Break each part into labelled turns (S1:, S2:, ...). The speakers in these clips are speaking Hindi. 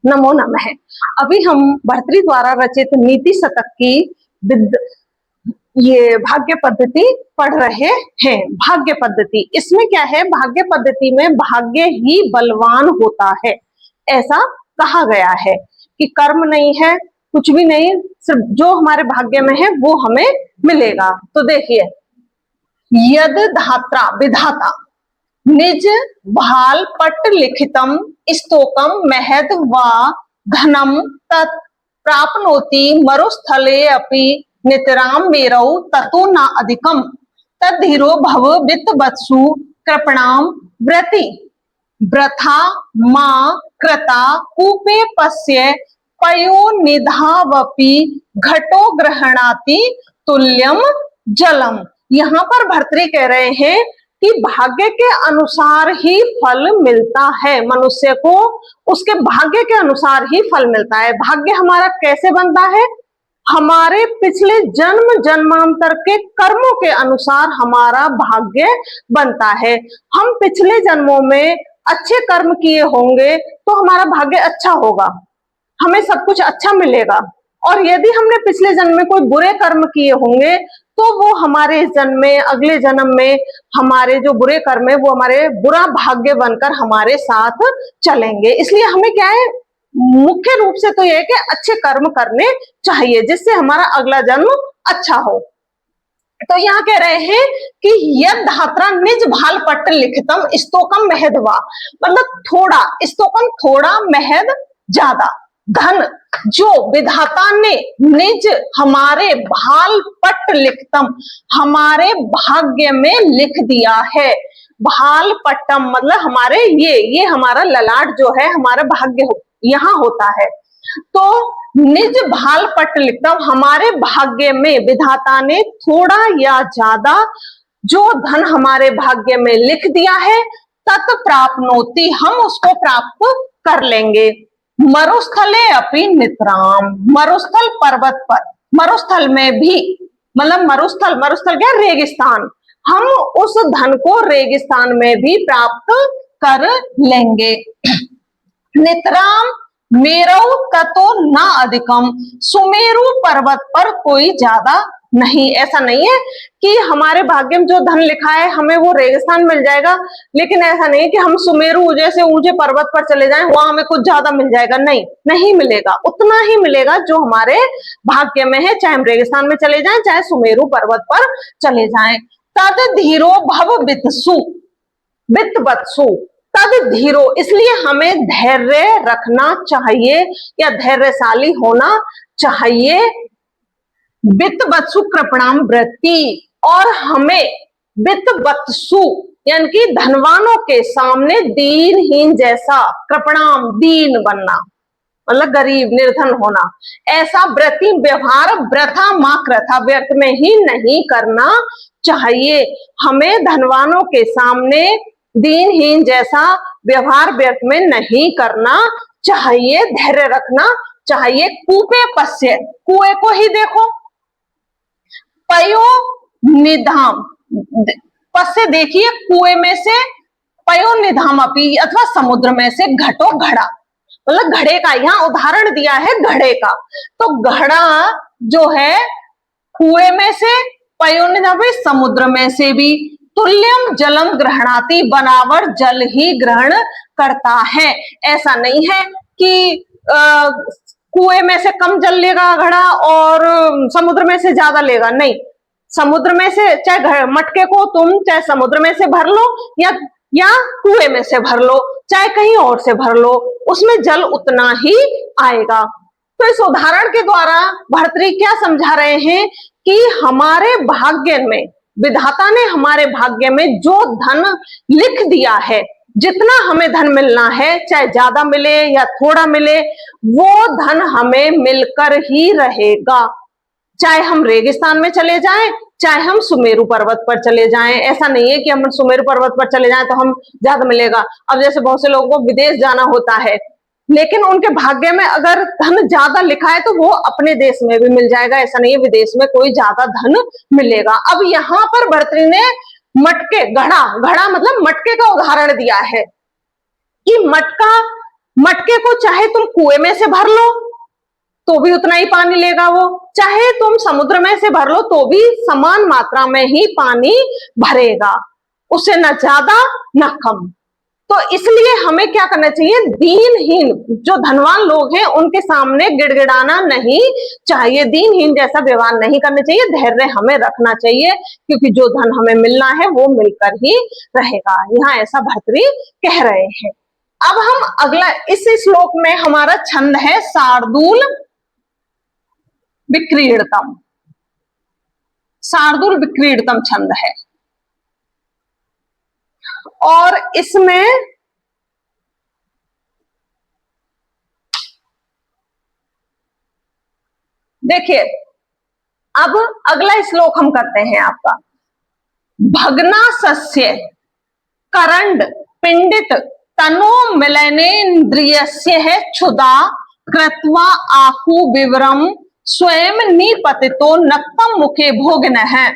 S1: नमो नमः। अभी हम भर्तृ द्वारा रचित नीति शतक की ये भाग्य पद्धति पढ़ रहे हैं। भाग्य पद्धति, इसमें क्या है, भाग्य पद्धति में भाग्य ही बलवान होता है, ऐसा कहा गया है कि कर्म नहीं है, कुछ भी नहीं, सिर्फ जो हमारे भाग्य में है वो हमें मिलेगा। तो देखिए, यद धात्रा विधाता निज भाल पट लिखितम स्तोकम महद वा घनम तत् प्राप्नोति मरुस्थले अपि नितराम मेरौ ततो न अधिकम तद्धीरो भव वित्तवत्सु कृपणाम व्रति व्रथा मां कृता कूपे पश्य पयो निधावपि घटो ग्रहणाति तुल्यम जलम। यहाँ पर भर्तृ कह रहे हैं कि भाग्य के अनुसार ही फल मिलता है, मनुष्य को उसके भाग्य के अनुसार ही फल मिलता है। भाग्य हमारा कैसे बनता है? हमारे पिछले जन्म जन्मांतर के कर्मों के अनुसार हमारा भाग्य बनता है। हम पिछले जन्मों में अच्छे कर्म किए होंगे तो हमारा भाग्य अच्छा होगा, हमें सब कुछ अच्छा मिलेगा। और यदि हमने पिछले जन्म में कोई बुरे कर्म किए होंगे तो वो हमारे जन्म में, अगले जन्म में हमारे जो बुरे कर्म है वो हमारे बुरा भाग्य बनकर हमारे साथ चलेंगे। इसलिए हमें क्या है, मुख्य रूप से तो यह है कि अच्छे कर्म करने चाहिए जिससे हमारा अगला जन्म अच्छा हो। तो यहाँ कह रहे हैं कि यद धात्रा निज भाल पट्ट लिखितम स्तोकम महदवा, मतलब थोड़ा, स्तोकम थोड़ा, महद ज्यादा, धन जो विधाता ने निज हमारे भाल पट्ट लिखतम हमारे भाग्य में लिख दिया है। भाल पट्टम मतलब हमारे ये हमारा ललाट जो है हमारा भाग्य यहाँ होता है। तो निज भाल पट्ट लिखतम हमारे भाग्य में विधाता ने थोड़ा या ज्यादा जो धन हमारे भाग्य में लिख दिया है, तत् प्राप्नोति हम उसको प्राप्त कर लेंगे। मरुस्थले अपि नितराम, मरुस्थल पर्वत पर, मरुस्थल में भी, मतलब मरुस्थल, मरुस्थल क्या, रेगिस्तान, हम उस धन को रेगिस्तान में भी प्राप्त कर लेंगे। नितराम मेरौ ततो न अधिकम, सुमेरु पर्वत पर कोई ज्यादा नहीं। ऐसा नहीं है कि हमारे भाग्य में जो धन लिखा है हमें वो रेगिस्तान मिल जाएगा, लेकिन ऐसा नहीं कि हम सुमेरु जैसे ऊंचे पर्वत पर चले जाएं वहां हमें कुछ ज्यादा मिल जाएगा, नहीं, नहीं मिलेगा। उतना ही मिलेगा जो हमारे भाग्य में है, चाहे हम रेगिस्तान में चले जाएं चाहे सुमेरु पर्वत पर चले जाएं। तद धीरो भव वित्तसु, वित्तवत्सु, तद धीरो, इसलिए हमें धैर्य रखना चाहिए या धैर्यशाली होना चाहिए। वित्तवत्सु कृपणाम व्रति, और हमें वित्तवत्सु यानी कि धनवानों के सामने दीनहीन जैसा, कृपणाम दीन बनना मतलब गरीब निर्धन होना, ऐसा व्रति व्यवहार व्रथा मां कृथा व्यर्थ में ही नहीं करना चाहिए। हमें धनवानों के सामने दीनहीन जैसा व्यवहार व्यर्थ में नहीं करना चाहिए, धैर्य रखना चाहिए। कूपे पश्य, कुएं को ही देखो, पयो निधाम, पश्य देखिए, कुएं में से, पयो निधाम अपी अथवा समुद्र में से घटो घड़ा, मतलब घड़े का यहाँ उदाहरण दिया है, घड़े का। तो घड़ा जो है कुएं में से, पयो निधाम समुद्र में से भी, तुल्यम जलम ग्रहणाति बराबर जल ही ग्रहण करता है। ऐसा नहीं है कि कुएं में से कम जल लेगा घड़ा और समुद्र में से ज्यादा लेगा, नहीं। समुद्र में से, चाहे मटके को तुम चाहे समुद्र में से भर लो या कुएं में से भर लो, चाहे कहीं और से भर लो, उसमें जल उतना ही आएगा। तो इस उदाहरण के द्वारा भर्तृ क्या समझा रहे हैं कि हमारे भाग्य में, विधाता ने हमारे भाग्य में जो धन लिख दिया है, जितना हमें धन मिलना है, चाहे ज्यादा मिले या थोड़ा मिले, वो धन हमें मिलकर ही रहेगा। चाहे हम रेगिस्तान में चले जाएं, चाहे हम सुमेरु पर्वत पर चले जाएं। ऐसा नहीं है कि हम सुमेरु पर्वत पर चले जाएं तो हम ज्यादा मिलेगा। अब जैसे बहुत से लोगों को विदेश जाना होता है, लेकिन उनके भाग्य में अगर धन ज्यादा लिखा है तो वो अपने देश में भी मिल जाएगा, ऐसा नहीं है विदेश में कोई ज्यादा धन मिलेगा। अब यहाँ पर भर्तृ ने मटके, घड़ा मतलब मटके का उदाहरण दिया है कि मटके को चाहे तुम कुएं में से भर लो तो भी उतना ही पानी लेगा वो, चाहे तुम समुद्र में से भर लो तो भी समान मात्रा में ही पानी भरेगा, उसे न ज्यादा न कम। तो इसलिए हमें क्या करना चाहिए, दीनहीन जो धनवान लोग हैं उनके सामने गिड़गिड़ाना नहीं चाहिए, दीनहीन जैसा व्यवहार नहीं करना चाहिए, धैर्य हमें रखना चाहिए, क्योंकि जो धन हमें मिलना है वो मिलकर ही रहेगा। यहाँ ऐसा भर्तृ कह रहे हैं। अब हम अगला, इस श्लोक में हमारा छंद है शार्दूल विक्रीड़तम, शार्दूल विक्रीड़तम छंद है। और इसमें देखिए, अब अगला श्लोक हम करते हैं आपका, भग्नासस्य करंड पिंडित तनो मिलनेन्द्रियस्य है क्षुदा कृत्वा आखु विवरम स्वयं निपतितो नक्तम मुखे भोगिन है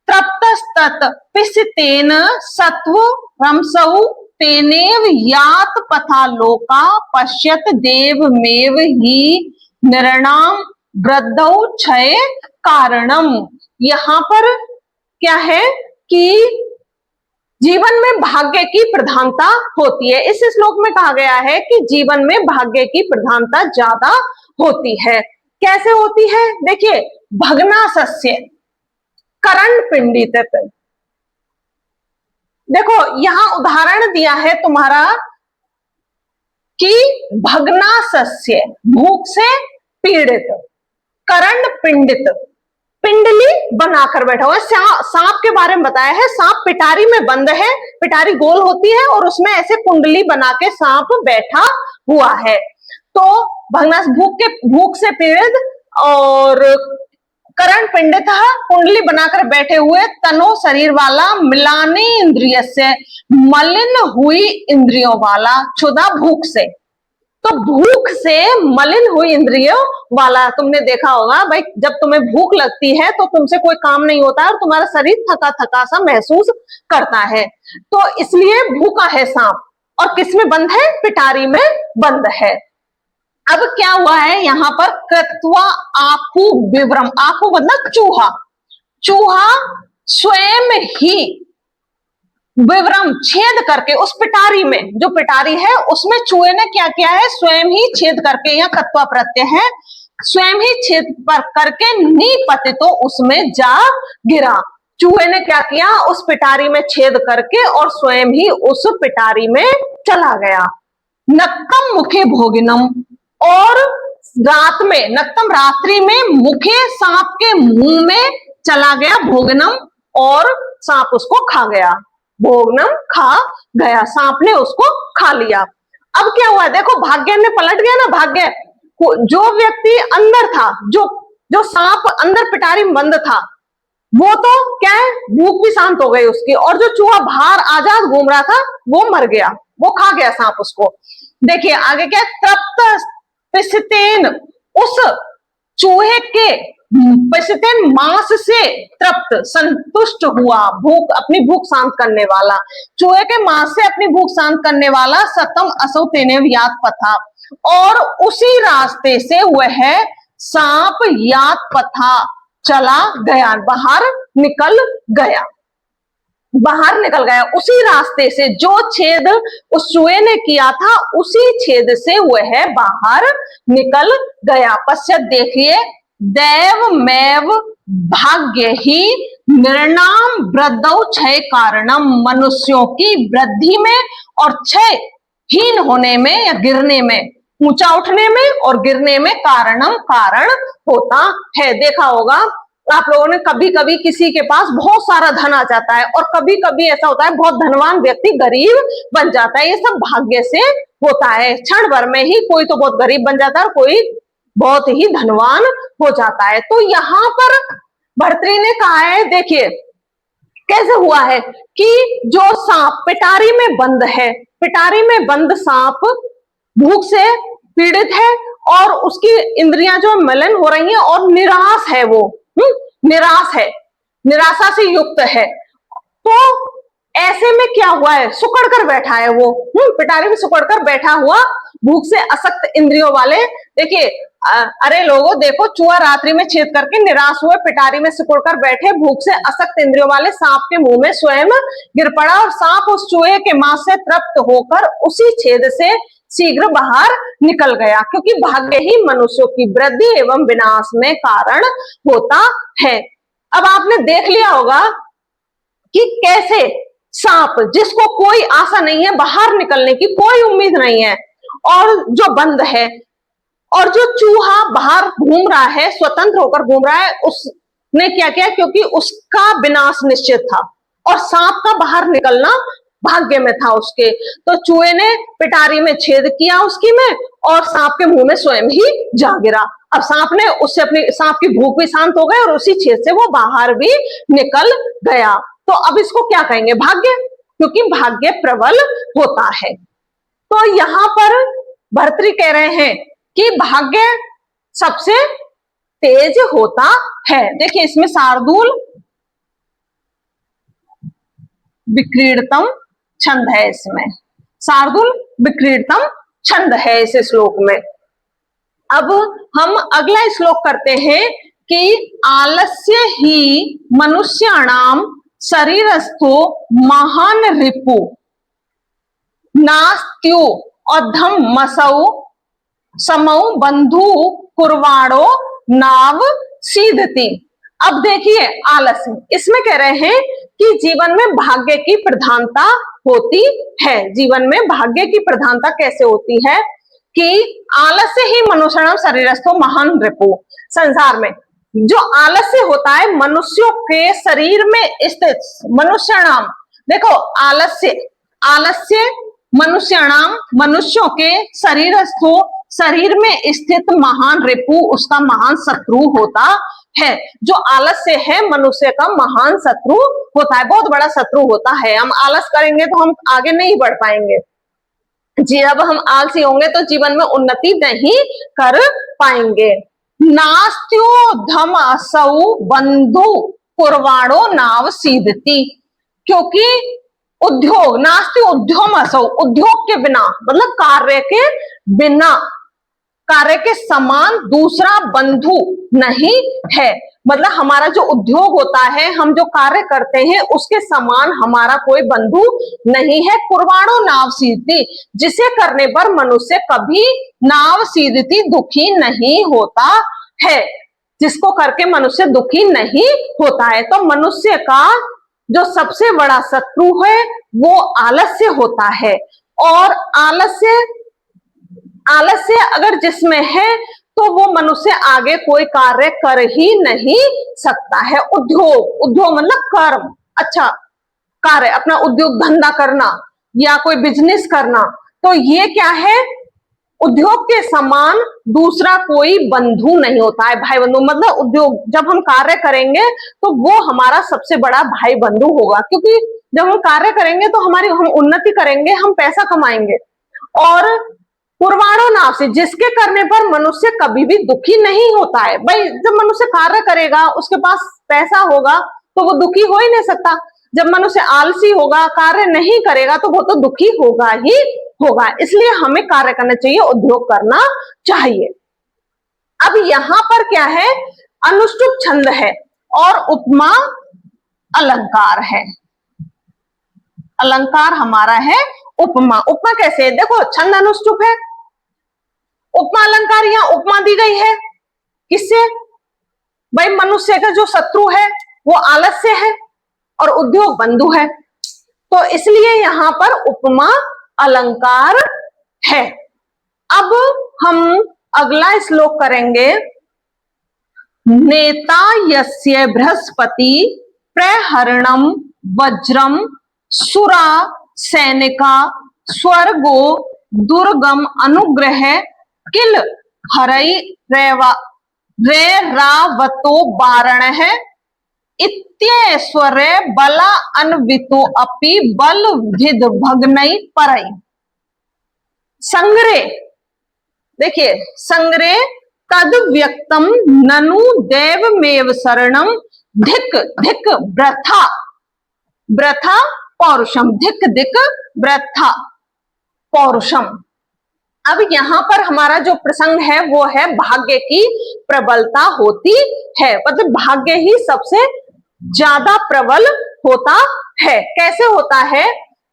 S1: तृप्तस्तत पिसितेन सत्व रमसौ तेनेव यात पथा लोका पश्यत देवमेव ही निर्णाम वृद्धौ क्षय कारणम। यहाँ पर क्या है कि जीवन में भाग्य की प्रधानता होती है। इस श्लोक में कहा गया है कि जीवन में भाग्य की प्रधानता ज्यादा होती है। कैसे होती है, देखिए, भग्नासस्य करण पिंडित, देखो यहां उदाहरण दिया है तुम्हारा कि भग्नासस्य भूख से पीड़ित, करण पिंडित पिंडली बनाकर बैठा हुआ। सांप के बारे में बताया है, सांप पिटारी में बंद है, पिटारी गोल होती है और उसमें ऐसे कुंडली बना के सांप बैठा हुआ है। तो भग्नास भूख से पीड़ित और करण पिंडित कुंडली बनाकर बैठे हुए, तनो शरीर वाला, मिलानी इंद्रिय से मलिन हुई इंद्रियों वाला, क्षुधा भूख से। तो भूख से मलिन हुई इंद्रियों वाला, तुमने देखा होगा भाई, जब तुम्हें भूख लगती है तो तुमसे कोई काम नहीं होता है और तुम्हारा शरीर थका थका सा महसूस करता है। तो इसलिए भूखा है सांप, और किसमें बंद है, पिटारी में बंद है। अब क्या हुआ है यहाँ पर, कृत्वा आखु विवरम, आखु मतलब चूहा, चूहा स्वयं ही विवरम छेद करके, उस पिटारी में, जो पिटारी है उसमें चूहे ने क्या किया है, स्वयं ही छेद करके, यहाँ कत्वा प्रत्यय है, स्वयं ही छेद पर करके नीपति तो उसमें जा गिरा। चूहे ने क्या किया, उस पिटारी में छेद करके और स्वयं ही उस पिटारी में चला गया। नक्तम मुखे भोगिनम, और रात में, नक्तम रात्रि में, मुखे सांप के मुंह में चला गया भोगिनम, और सांप उसको खा गया, भोगनम खा गया, सांप ने उसको खा लिया। अब क्या हुआ, देखो भाग्य ने पलट गया ना, भाग्य, जो व्यक्ति अंदर था, जो सांप अंदर पिटारी में बंद था, वो तो क्या है, भूख भी शांत हो गई उसकी, और जो चूहा बाहर आजाद घूम रहा था वो मर गया, वो खा गया सांप उसको। देखिए आगे क्या, तृप्त पिसितेन, उस चूहे के पिसितेन मांस से तृप्त, संतुष्ट हुआ, भूख, अपनी भूख शांत करने वाला, चूहे के मांस से अपनी भूख शांत करने वाला, सतम असौ तेने यात पथा, और उसी रास्ते से वह सांप यात पथा चला गया, बाहर निकल गया, बाहर निकल गया, उसी रास्ते से, जो छेद उस चूहे ने किया था उसी छेद से वह बाहर निकल गया। पश्चात देखिए, दैवमेव भाग्य ही निर्णाम वृद्धौ क्षय कारणम, मनुष्यों की वृद्धि में और क्षय हीन होने में या गिरने में, ऊंचा उठने में और गिरने में कारणम, कारण होता है। देखा होगा आप लोगों ने, कभी कभी किसी के पास बहुत सारा धन आ जाता है और कभी कभी ऐसा होता है बहुत धनवान व्यक्ति गरीब बन जाता है। ये सब भाग्य से होता है, क्षण भर में ही कोई तो बहुत गरीब बन जाता है और कोई बहुत ही धनवान हो जाता है। तो यहाँ पर भर्तृ ने कहा है, देखिए कैसे हुआ है कि जो सांप पिटारी में बंद है, पिटारी में बंद सांप भूख से पीड़ित है और उसकी इंद्रियां जो मलिन हो रही हैं और निराश है, वो निराश है, निराशा से युक्त है। तो ऐसे में क्या हुआ है, सुकड़ कर बैठा है वो, पिटारी में सुकड़ कर बैठा हुआ, भूख से असक्त इंद्रियों वाले। देखिए अरे लोगों देखो, चूहा रात्रि में छेद करके निराश हुए पिटारी में सिकुड़ कर बैठे भूख से असक्त इंद्रियों वाले सांप के मुंह में स्वयं गिर पड़ा, और सांप उस चूहे के मांस से तृप्त होकर उसी छेद से शीघ्र बाहर निकल गया, क्योंकि भाग्य ही मनुष्यों की वृद्धि एवं विनाश में कारण होता है। अब आपने देख लिया होगा कि कैसे सांप, जिसको कोई आशा नहीं है बाहर निकलने की, कोई उम्मीद नहीं है, और जो बंद है, और जो चूहा बाहर घूम रहा है, स्वतंत्र होकर घूम रहा है, उसने क्या किया, क्योंकि उसका विनाश निश्चित था और सांप का बाहर निकलना भाग्य में था उसके, तो चूहे ने पिटारी में छेद किया उसकी में, और सांप के मुंह में स्वयं ही जा गिरा। अब सांप ने उससे अपनी, सांप की भूख भी शांत हो गई और उसी छेद से वो बाहर भी निकल गया। तो अब इसको क्या कहेंगे, भाग्य, क्योंकि भाग्य प्रबल होता है। तो यहां पर भर्तृ कह रहे हैं कि भाग्य सबसे तेज होता है। देखिए इसमें शार्दूल विक्रीडतम छंद है, इसमें शार्दूल विक्रीडतम छंद है इस श्लोक में। अब हम अगला श्लोक करते हैं कि आलस्य ही मनुष्याणाम शरीरस्थो महान रिपु नास्त्यु अधम मसौ समौ बंधु कुर्वाणो नाव सीधती। अब देखिए आलस्य, इसमें कह रहे हैं कि जीवन में भाग्य की प्रधानता होती है। जीवन में भाग्य की प्रधानता कैसे होती है कि आलस्य ही मनुष्याणाम शरीरस्थो महान रिपु। संसार में जो आलस्य होता है मनुष्यों के शरीर में स्थित, मनुष्याणाम, देखो आलस्य, आलस्य मनुष्याणाम, मनुष्यों के शरीरस्थो, शरीर में स्थित महान रिपु, उसका महान शत्रु होता है। जो आलस्य है मनुष्य का महान शत्रु होता है, बहुत बड़ा शत्रु होता है। हम आलस करेंगे तो हम आगे नहीं बढ़ पाएंगे जी, अब हम आलसी होंगे तो जीवन में उन्नति नहीं कर पाएंगे। नास्त्यो धम असौ बंधु कुर्वाणो नाव सीधती, क्योंकि उद्योग, नास्ति उद्यम असौ, उद्योग के बिना मतलब कार्य के बिना, कार्य के समान दूसरा बंधु नहीं है। मतलब हमारा जो उद्योग होता है, हम जो कार्य करते हैं उसके समान हमारा कोई बंधु नहीं है। कुर्वाणो नाव सीधती, जिसे करने पर मनुष्य कभी नाव सीधती, दुखी नहीं होता है, जिसको करके मनुष्य दुखी नहीं होता है। तो मनुष्य का जो सबसे बड़ा शत्रु है वो आलस्य होता है, और आलस्य, आलस्य अगर जिसमें है तो वो मनुष्य आगे कोई कार्य कर ही नहीं सकता है। उद्योग, उद्योग मतलब कर्म, अच्छा कार्य, अपना उद्योग धंधा करना या कोई बिजनेस करना, तो ये क्या है, उद्योग के समान दूसरा कोई बंधु नहीं होता है, भाई बंधु। मतलब उद्योग जब हम कार्य करेंगे तो वो हमारा सबसे बड़ा भाई बंधु होगा, क्योंकि जब हम कार्य करेंगे तो हम उन्नति करेंगे, हम पैसा कमाएंगे। और कुर्वाणो नाव से, जिसके करने पर मनुष्य कभी भी दुखी नहीं होता है। भाई जब मनुष्य कार्य करेगा, उसके पास पैसा होगा तो वो दुखी हो ही नहीं सकता। जब मनुष्य आलसी होगा, कार्य नहीं करेगा, तो वो तो दुखी होगा ही होगा। इसलिए हमें कार्य करना चाहिए, उद्योग करना चाहिए। अब यहां पर क्या है, अनुष्टुप छंद है और उपमा अलंकार है। अलंकार हमारा है उपमा। उपमा कैसे है, देखो छंद अनुष्टुप है, उपमा अलंकार, यहां उपमा दी गई है किससे, भाई मनुष्य का जो शत्रु है वो आलस्य है और उद्योग बंधु है, तो इसलिए यहां पर उपमा अलंकार है। अब हम अगला श्लोक करेंगे, नेता यस्य बृहस्पति प्रहरणम वज्रम सुरा सैनिका स्वर्गो दुर्गम अनुग्रह किल हरई रेरावतो बारण है इत्यैश्वर्य बला अन्वितो अपि बल विद भग्नई परई। संग्रह, देखिए संग्रह तद व्यक्तम ननु देवमेव शरणम धिक धिक ब्रथा, ब्रथा पौरुषम, धिक धिक वृथा पौरुषम। अब यहाँ पर हमारा जो प्रसंग है वो है भाग्य की प्रबलता होती है, मतलब भाग्य ही सबसे ज्यादा प्रबल होता है। कैसे होता है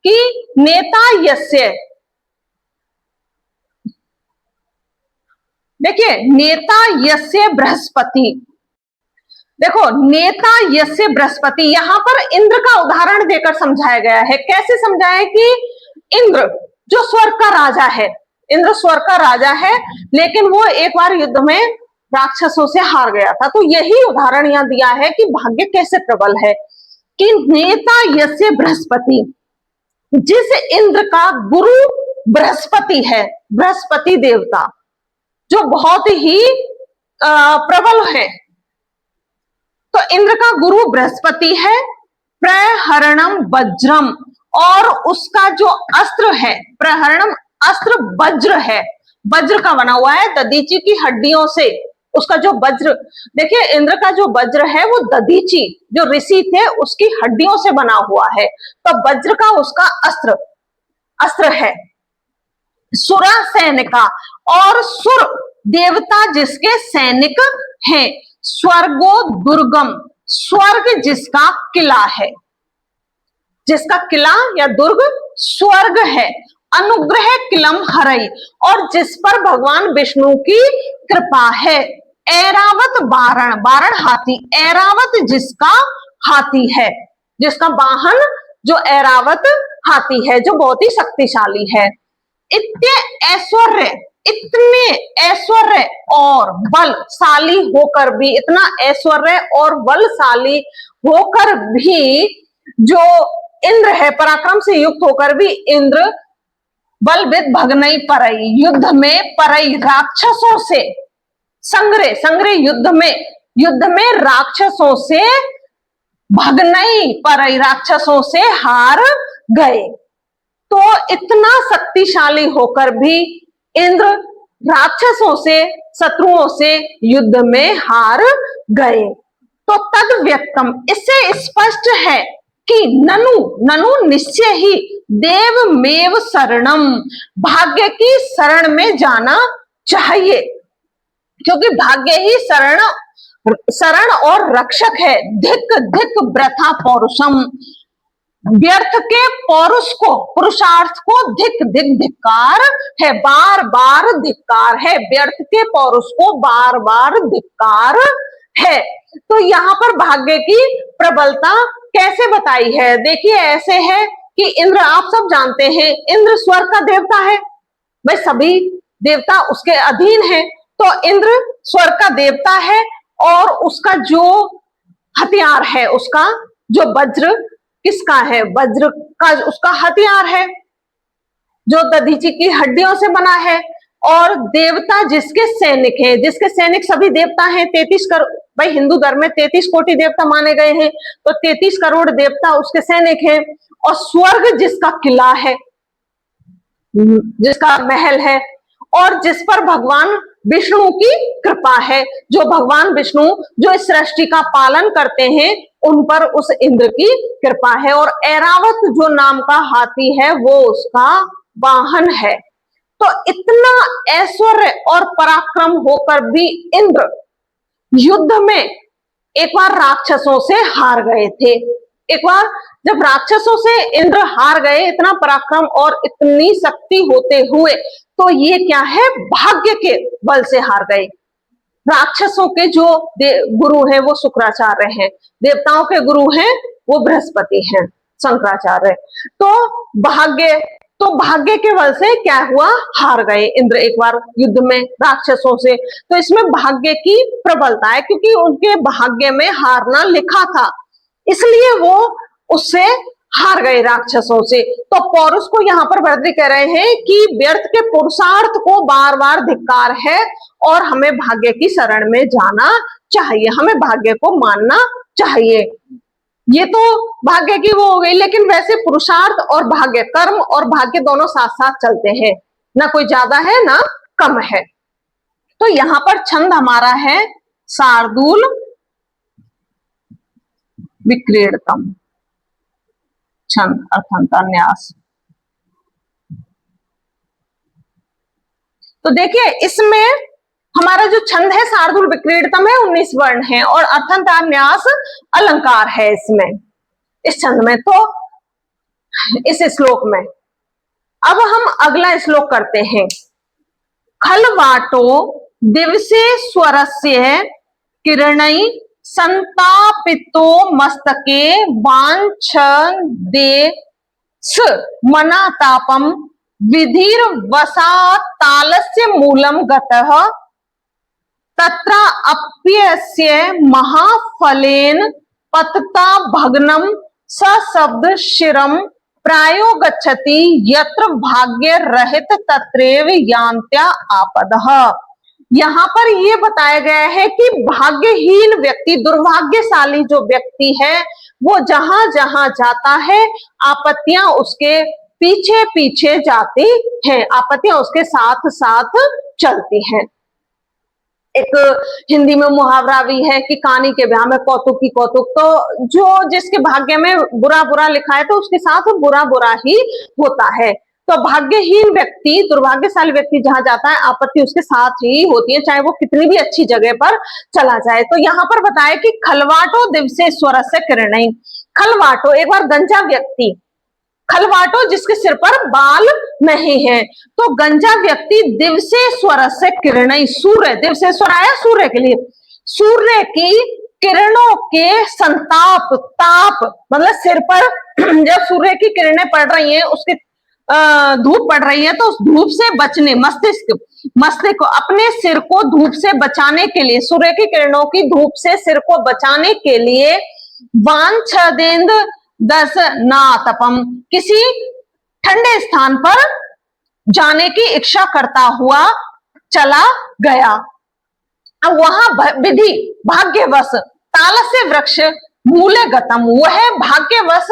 S1: कि नेता यस्य, देखिए नेता यस्य बृहस्पति, देखो नेता यस्य बृहस्पति, यहां पर इंद्र का उदाहरण देकर समझाया गया है। कैसे समझाया कि इंद्र जो स्वर्ग का राजा है, इंद्र स्वर्ग का राजा है, लेकिन वो एक बार युद्ध में राक्षसों से हार गया था। तो यही उदाहरण यहां दिया है कि भाग्य कैसे प्रबल है कि नेता यस्य बृहस्पति, जिस इंद्र का गुरु बृहस्पति है, बृहस्पति देवता जो बहुत ही प्रबल है, तो इंद्र का गुरु बृहस्पति है। प्रहरणम वज्रम, और उसका जो अस्त्र है, प्रहरणम अस्त्र वज्र है, वज्र का बना हुआ है, दधीची की हड्डियों से उसका जो वज्र, देखिए इंद्र का जो वज्र है वो दधीची जो ऋषि थे उसकी हड्डियों से बना हुआ है, तो वज्र का उसका अस्त्र है। सुरा सैनिका, और सुर देवता जिसके सैनिक हैं। स्वर्गो दुर्गम, स्वर्ग जिसका किला है, जिसका किला या दुर्ग स्वर्ग है। अनुग्रह किलम हरई, और जिस पर भगवान विष्णु की कृपा है। ऐरावत बारण, बारण हाथी, ऐरावत जिसका हाथी है, जिसका वाहन जो ऐरावत हाथी है, जो बहुत ही शक्तिशाली है। इतने ऐश्वर्य, इतने ऐश्वर्य और बलशाली होकर भी, इतना ऐश्वर्य और बलशाली होकर भी जो इंद्र है, पराक्रम से युक्त होकर भी इंद्र बलविद भगनई परई, युद्ध में परई राक्षसों से संग्रह युद्ध में राक्षसों से भगनई परई, राक्षसों से हार गए। तो इतना शक्तिशाली होकर भी इंद्र राक्षसों से, शत्रुओं से युद्ध में हार गए। तो तद व्यक्तम, इससे स्पष्ट है कि ननु ननु निश्चय ही देवमेव शरणम, भाग्य की शरण में जाना चाहिए, क्योंकि भाग्य ही शरण और रक्षक है। धिक धिक वृथा पौरुषम, व्यर्थ के पौरुष को, पुरुषार्थ को धिक धिक धिक्कार है, बार बार धिक्कार है, व्यर्थ के पौरुष को बार बार धिक्कार है। तो यहाँ पर भाग्य की प्रबलता कैसे बताई है, देखिए ऐसे है कि इंद्र, आप सब जानते हैं इंद्र स्वर्ग का देवता है, भाई सभी देवता उसके अधीन है। तो इंद्र स्वर्ग का देवता है और उसका जो हथियार है, उसका जो वज्र किसका है, वज्र का उसका हथियार है जो दधीची की हड्डियों से बना है। और देवता जिसके सैनिक हैं, जिसके सैनिक सभी देवता हैं, 33 करोड़, भाई हिंदू धर्म में 33 कोटि देवता माने गए हैं, तो 33 करोड़ देवता उसके सैनिक हैं। और स्वर्ग जिसका किला है, जिसका महल है, और जिस पर भगवान विष्णु की कृपा है, जो भगवान विष्णु जो इस सृष्टि का पालन करते हैं उन पर उस इंद्र की कृपा है। और ऐरावत जो नाम का हाथी है वो उसका वाहन है। तो इतना ऐश्वर्य और पराक्रम होकर भी इंद्र युद्ध में एक बार राक्षसों से हार गए थे। एक बार जब राक्षसों से इंद्र हार गए, इतना पराक्रम और इतनी शक्ति होते हुए, तो ये क्या है, भाग्य के बल से हार गए। राक्षसों के जो गुरु हैं वो शुक्राचार्य हैं, देवताओं के गुरु हैं वो बृहस्पति हैं, शंकराचार्य। तो भाग्य के बल से क्या हुआ, हार गए इंद्र एक बार युद्ध में राक्षसों से। तो इसमें भाग्य की प्रबलता है, क्योंकि उनके भाग्य में हारना लिखा था, इसलिए वो उससे हार गए राक्षसों से। तो पौरुष को यहाँ पर भरतरी कह रहे हैं कि व्यर्थ के पुरुषार्थ को बार बार धिक्कार है और हमें भाग्य की शरण में जाना चाहिए, हमें भाग्य को मानना चाहिए। ये तो भाग्य की वो हो गई, लेकिन वैसे पुरुषार्थ और भाग्य, कर्म और भाग्य दोनों साथ साथ चलते हैं, ना कोई ज्यादा है ना कम है। तो यहाँ पर छंद हमारा है शार्दूल विक्रीडतम। छंद अर्थान्यास। तो देखिए इसमें हमारा जो छंद है शार्दूल विक्रीडतम है, 19 वर्ण है, और अर्थान्यास अलंकार है इसमें, इस छंद में। तो इस श्लोक में अब हम अगला श्लोक करते हैं। खलवाटो दिवसे स्वरस्य किरणै संतापितो मस्तके वाञ्छदेश मनातापम विधिर वसातालस्य मूलम गतः तत्र अप्यस्य महाफलेन पतता भग्नम सशब्द शिरम प्रायो गच्छति यत्र भाग्य रहित तत्रैव यान्त्या आपदः। यहाँ पर ये बताया गया है कि भाग्यहीन व्यक्ति, दुर्भाग्यशाली जो व्यक्ति है, वो जहां जहां जाता है आपत्तियां उसके पीछे पीछे जाती हैं, आपत्तियां उसके साथ साथ चलती हैं। एक हिंदी में मुहावरा भी है कि कानी के ब्याह में कौतुक की कौतुक। तो जो जिसके भाग्य में बुरा बुरा लिखा है तो उसके साथ बुरा बुरा ही होता है। तो भाग्यहीन व्यक्ति, दुर्भाग्यशाली व्यक्ति जहां जाता है आपत्ति उसके साथ ही होती है, चाहे वो कितनी भी अच्छी जगह पर चला जाए। तो यहाँ पर बताया कि खलवाटो दिवसे स्वरस्य किरणै। खलवाटो एक बार गंजा व्यक्ति, खलवाटो जिसके सिर पर बाल नहीं है, तो गंजा व्यक्ति दिवसे स्वरस्य किरणै, सूर्य, दिवसे स्वर आया सूर्य के लिए, सूर्य की किरणों के संताप, ताप मतलब सिर पर जब सूर्य की किरणें पड़ रही हैं, उसके धूप पड़ रही है, तो उस धूप से बचने, मस्तिष्क अपने सिर को धूप से बचाने के लिए, सूर्य की किरणों की धूप से सिर को बचाने के लिए वाञ्छदेन्द्र दशनातपम, किसी ठंडे स्थान पर जाने की इच्छा करता हुआ चला गया। अब वहां विधि भाग्यवश तालस्य वृक्ष मूले गतम, वह भाग्यवश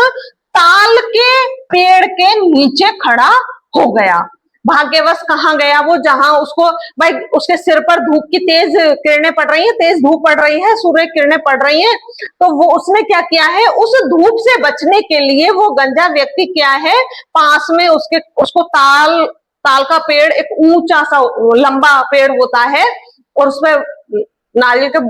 S1: ताल के पेड़ के नीचे खड़ा हो गया। भाग्यवश कहाँ गया वो, जहां उसको भाई उसके सिर पर धूप की तेज किरणें पड़ रही हैं, तेज धूप पड़ रही है, सूर्य किरणें पड़ रही हैं, तो वो उसने क्या किया है, उस धूप से बचने के लिए वो गंजा व्यक्ति क्या है, पास में उसको ताल का पेड़, एक ऊंचा सा लंबा पेड़ होता है और उसमें नारियल का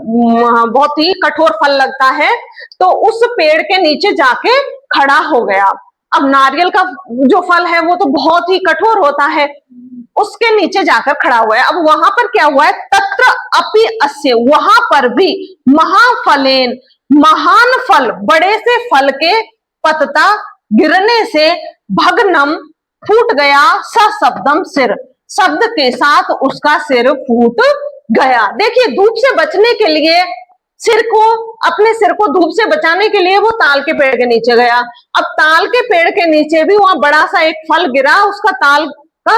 S1: बहुत ही कठोर फल लगता है, तो उस पेड़ के नीचे जाके खड़ा हो गया। अब नारियल का जो फल है वो तो बहुत ही कठोर होता है, उसके नीचे जाकर खड़ा हुआ है। अब वहां पर क्या हुआ है, तत्र अपि अस्य, वहां पर भी महाफलेन, महान फल, बड़े से फल के पतता गिरने से भग्नम फूट गया, सशब्दम सिर, शब्द के साथ उसका सिर फूट गया। देखिए धूप से बचने के लिए अपने सिर को धूप से बचाने के लिए वो ताल के पेड़ के नीचे गया। अब ताल के पेड़ के नीचे भी वहां बड़ा सा एक फल गिरा, उसका ताल का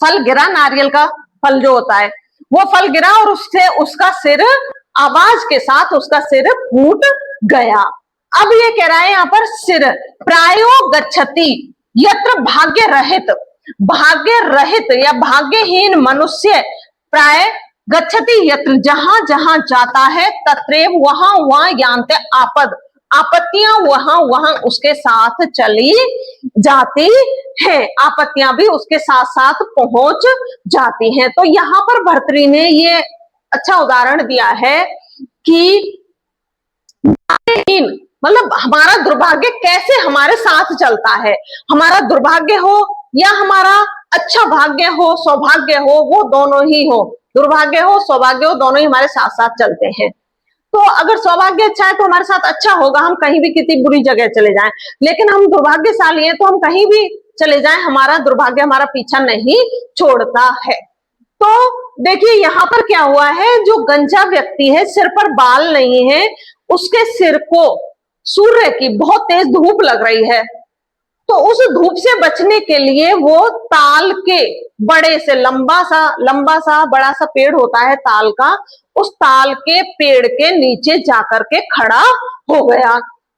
S1: फल गिरा, नारियल का फल जो होता है वो फल गिरा और उससे उसका सिर, आवाज के साथ उसका सिर फूट गया। अब ये कह रहा है यहाँ पर सिर प्रायो गच्छति यत्र भाग्य रहित, भाग्य रहित या भाग्यहीन मनुष्य प्राय गच्छति यत्र, जहां जहां जाता है, तत्रेव वहां वहां यान्ते आपद, आपत्तियां वहां वहां उसके साथ चली जाती है, आपत्तियां भी उसके साथ साथ पहुंच जाती हैं। तो यहां पर भर्तृ ने ये अच्छा उदाहरण दिया है कि मतलब हमारा दुर्भाग्य कैसे हमारे साथ चलता है, हमारा दुर्भाग्य हो या हमारा अच्छा भाग्य हो, सौभाग्य हो, वो दोनों ही हो, दुर्भाग्य हो सौभाग्य हो, दोनों ही हमारे साथ साथ चलते हैं। तो अगर सौभाग्य अच्छा है तो हमारे साथ अच्छा होगा, हम कहीं भी कितनी बुरी जगह चले जाएं, लेकिन हम दुर्भाग्यशाली हैं तो हम कहीं भी चले जाएं, हमारा दुर्भाग्य हमारा पीछा नहीं छोड़ता है। तो देखिए यहाँ पर क्या हुआ है, जो गंजा व्यक्ति है, सिर पर बाल नहीं है, उसके सिर को सूर्य की बहुत तेज धूप लग रही है, तो उस धूप से बचने के लिए वो ताल के बड़े से लंबा सा बड़ा सा पेड़ होता है ताल का, उस ताल के पेड़ के नीचे जाकर के खड़ा हो गया।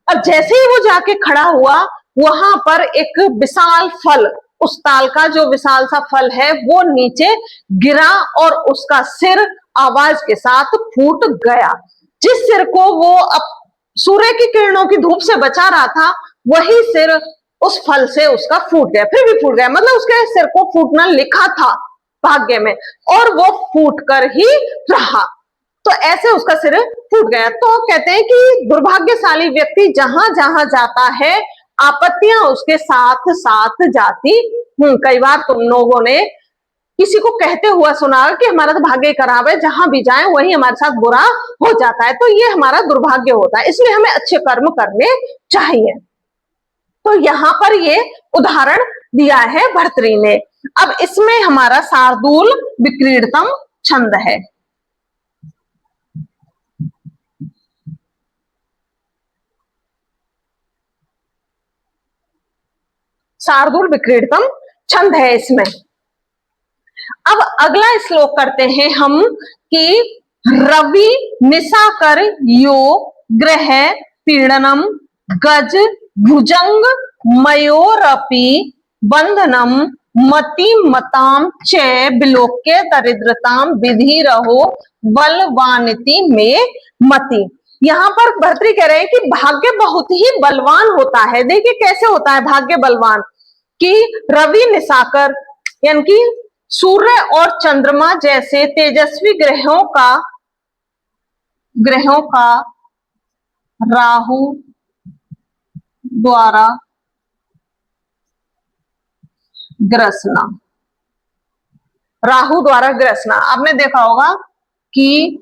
S1: अब जैसे ही वो जाके खड़ा हुआ, वहां पर एक विशाल फल, उस ताल का जो विशाल सा फल है वो नीचे गिरा और उसका सिर आवाज के साथ फूट गया। जिस सिर को वो अब सूर्य की किरणों की धूप से बचा रहा था, वही सिर उस फल से उसका फूट गया, फिर भी फूट गया, मतलब उसके सिर को फूटना लिखा था भाग्य में और वो फूट कर ही रहा, तो ऐसे उसका सिर फूट गया। तो कहते हैं कि दुर्भाग्यशाली व्यक्ति जहां जहां जाता है आपत्तियां उसके साथ साथ जाती। कई बार तुम लोगों ने किसी को कहते हुआ सुना कि हमारा तो भाग्य खराब है, जहां भी जाए वही हमारे साथ बुरा हो जाता है, तो ये हमारा दुर्भाग्य होता है, इसलिए हमें अच्छे कर्म करने चाहिए। तो यहां पर ये उदाहरण दिया है भर्तृ ने। अब इसमें हमारा शार्दूल विक्रीडतम छंद है। शार्दूल विक्रीडतम छंद है इसमें। अब अगला श्लोक करते हैं हम कि रवि निशाकर यो ग्रह पीड़नम गज भुजंग मयोरपि बंधनम मति मताम च विलोक्य दरिद्रताम विधि रहो बलवानिति में मति। यहाँ पर भर्तृ कह रहे हैं कि भाग्य बहुत ही बलवान होता है। देखिए कैसे होता है भाग्य बलवान, कि रवि निशाकर यानी कि सूर्य और चंद्रमा जैसे तेजस्वी ग्रहों का राहु द्वारा ग्रसना। राहु द्वारा ग्रसना आपने देखा होगा कि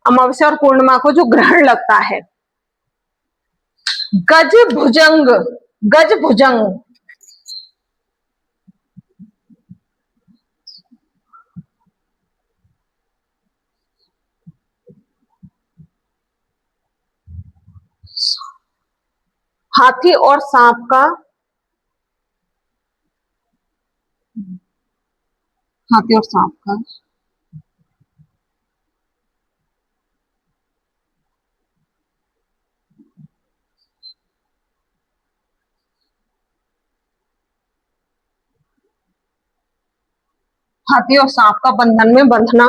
S1: अमावस्या और पूर्णिमा को जो ग्रहण लगता है, गज भुजंग, गज भुजंग हाथी और सांप का, हाथी और सांप का हाथी और सांप का बंधन में बंधना,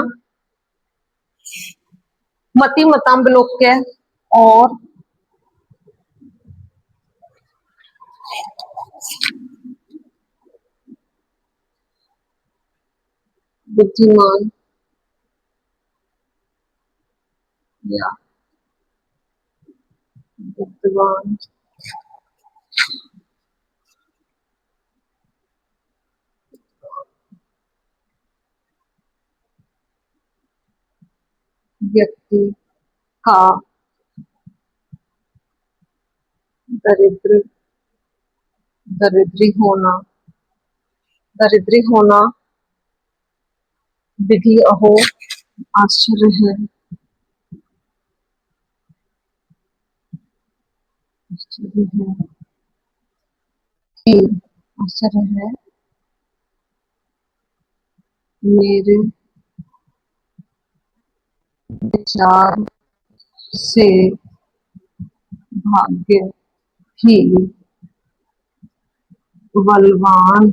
S1: मति मताम विलोक्य और बुद्धिमान या विद्वान व्यक्ति का दरिद्र दरिद्री होना विधि अहो आश्चर्य है, आश्चर्य है कि आश्चर्य है मेरे विचार से भाग्य ही बलवान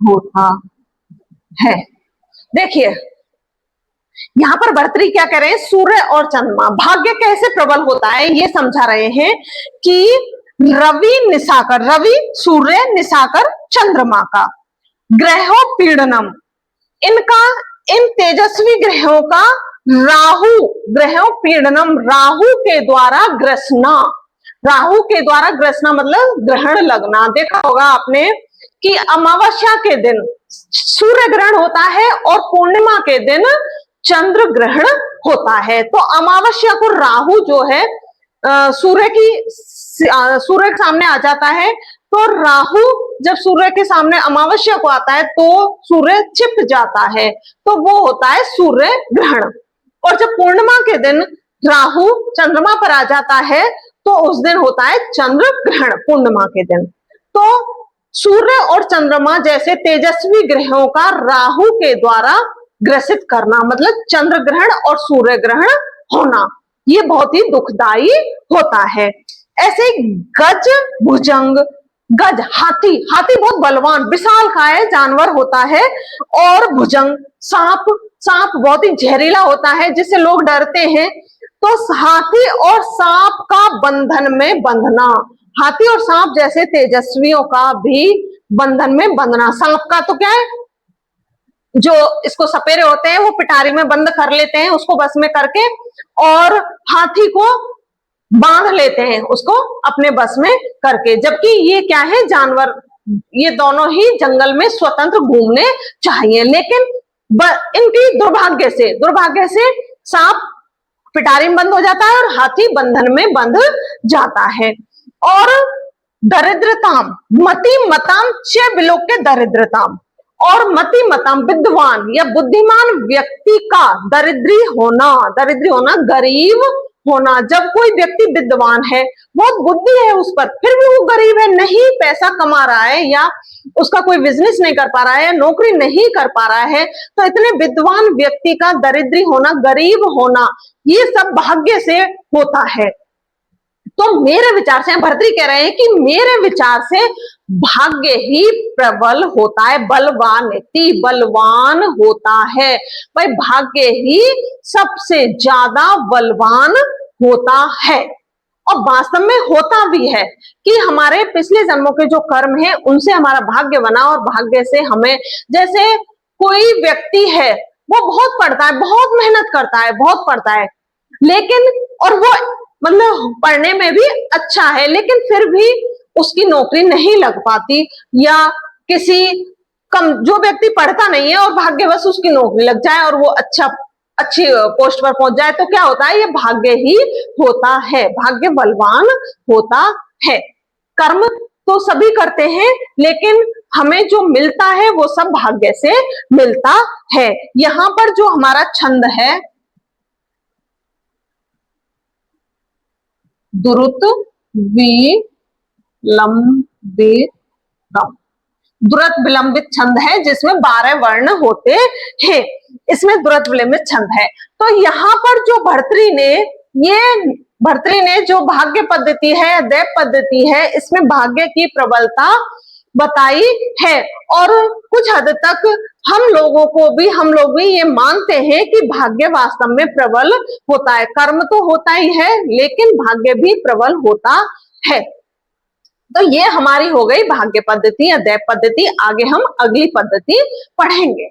S1: होता है। देखिए यहाँ पर भर्तृ क्या कह रहे हैं, सूर्य और चंद्रमा भाग्य कैसे प्रबल होता है ये समझा रहे हैं कि रवि निशाकर, रवि सूर्य निशाकर चंद्रमा का ग्रहों पीड़नम, इनका इन तेजस्वी ग्रहों का राहु, ग्रहों पीड़नम राहु के द्वारा ग्रसना, राहु के द्वारा ग्रसना मतलब ग्रहण लगना। देखा होगा आपने कि अमावस्या के दिन सूर्य ग्रहण होता है और पूर्णिमा के दिन चंद्र ग्रहण होता है। तो अमावस्या को राहु जो है सूर्य के सामने आ जाता है, तो राहु जब सूर्य के सामने अमावस्या को आता है तो सूर्य छिप जाता है, तो वो होता है सूर्य ग्रहण। और जब पूर्णिमा के दिन राहु चंद्रमा पर आ जाता है तो उस दिन होता है चंद्र ग्रहण पूर्णिमा के दिन। तो सूर्य और चंद्रमा जैसे तेजस्वी ग्रहों का राहु के द्वारा ग्रसित करना मतलब चंद्र ग्रहण और सूर्य ग्रहण होना। ये बहुत ही दुखदाई होता है। ऐसे गज भुजंग, गज हाथी, हाथी बहुत बलवान विशालकाय जानवर होता है। और भुजंग सांप, सांप बहुत ही जहरीला होता है जिससे लोग डरते हैं। तो हाथी और सांप का बंधन में बंधना, हाथी और सांप जैसे तेजस्वियों का भी बंधन में बंधना। सांप का तो क्या है, जो इसको सपेरे होते हैं वो पिटारी में बंद कर लेते हैं उसको बस में करके, और हाथी को बांध लेते हैं उसको अपने बस में करके। जबकि ये क्या है, जानवर, ये दोनों ही जंगल में स्वतंत्र घूमने चाहिए, लेकिन इनकी दुर्भाग्य से सांप पिटारी में बंद हो जाता है और हाथी बंधन में बंध जाता है। और दरिद्रताम, मति मताम च विलोक्य दरिद्रताम, और मति मताम विद्वान या बुद्धिमान व्यक्ति का दरिद्री होना, गरीब होना। जब कोई व्यक्ति विद्वान है, बहुत बुद्धि है उस पर, फिर भी वो गरीब है, नहीं पैसा कमा रहा है या उसका कोई बिजनेस नहीं कर पा रहा है, नौकरी नहीं कर पा रहा है, तो इतने विद्वान व्यक्ति का दरिद्री होना, गरीब होना, ये सब भाग्य से होता है। तो मेरे विचार से, भर्तृहरि कह रहे हैं कि मेरे विचार से भाग्य ही प्रबल होता है, बलवान होता है भाई, भाग्य ही सबसे ज्यादा बलवान होता है। और वास्तव में होता भी है कि हमारे पिछले जन्मों के जो कर्म हैं उनसे हमारा भाग्य बना, और भाग्य से हमें, जैसे कोई व्यक्ति है वो बहुत पढ़ता है, बहुत मेहनत करता है, बहुत पढ़ता है, लेकिन और वो मतलब पढ़ने में भी अच्छा है, लेकिन फिर भी उसकी नौकरी नहीं लग पाती, या किसी जो व्यक्ति पढ़ता नहीं है और भाग्यवश उसकी नौकरी लग जाए और वो अच्छी पोस्ट पर पहुंच जाए, तो क्या होता है, ये भाग्य ही होता है, भाग्य बलवान होता है। कर्म तो सभी करते हैं, लेकिन हमें जो मिलता है वो सब भाग्य से मिलता है। यहां पर जो हमारा छंद है, दुरुत विलंबित छंद है जिसमें 12 वर्ण होते हैं, इसमें दुरत विलंबित छंद है। तो यहाँ पर जो भर्तृहरि ने जो भाग्य पद्धति है, दैव पद्धति है, इसमें भाग्य की प्रबलता बताई है। और कुछ हद तक हम लोग भी ये मानते हैं कि भाग्य वास्तव में प्रबल होता है। कर्म तो होता ही है, लेकिन भाग्य भी प्रबल होता है। तो ये हमारी हो गई भाग्य पद्धति या दैव पद्धति। आगे हम अगली पद्धति पढ़ेंगे।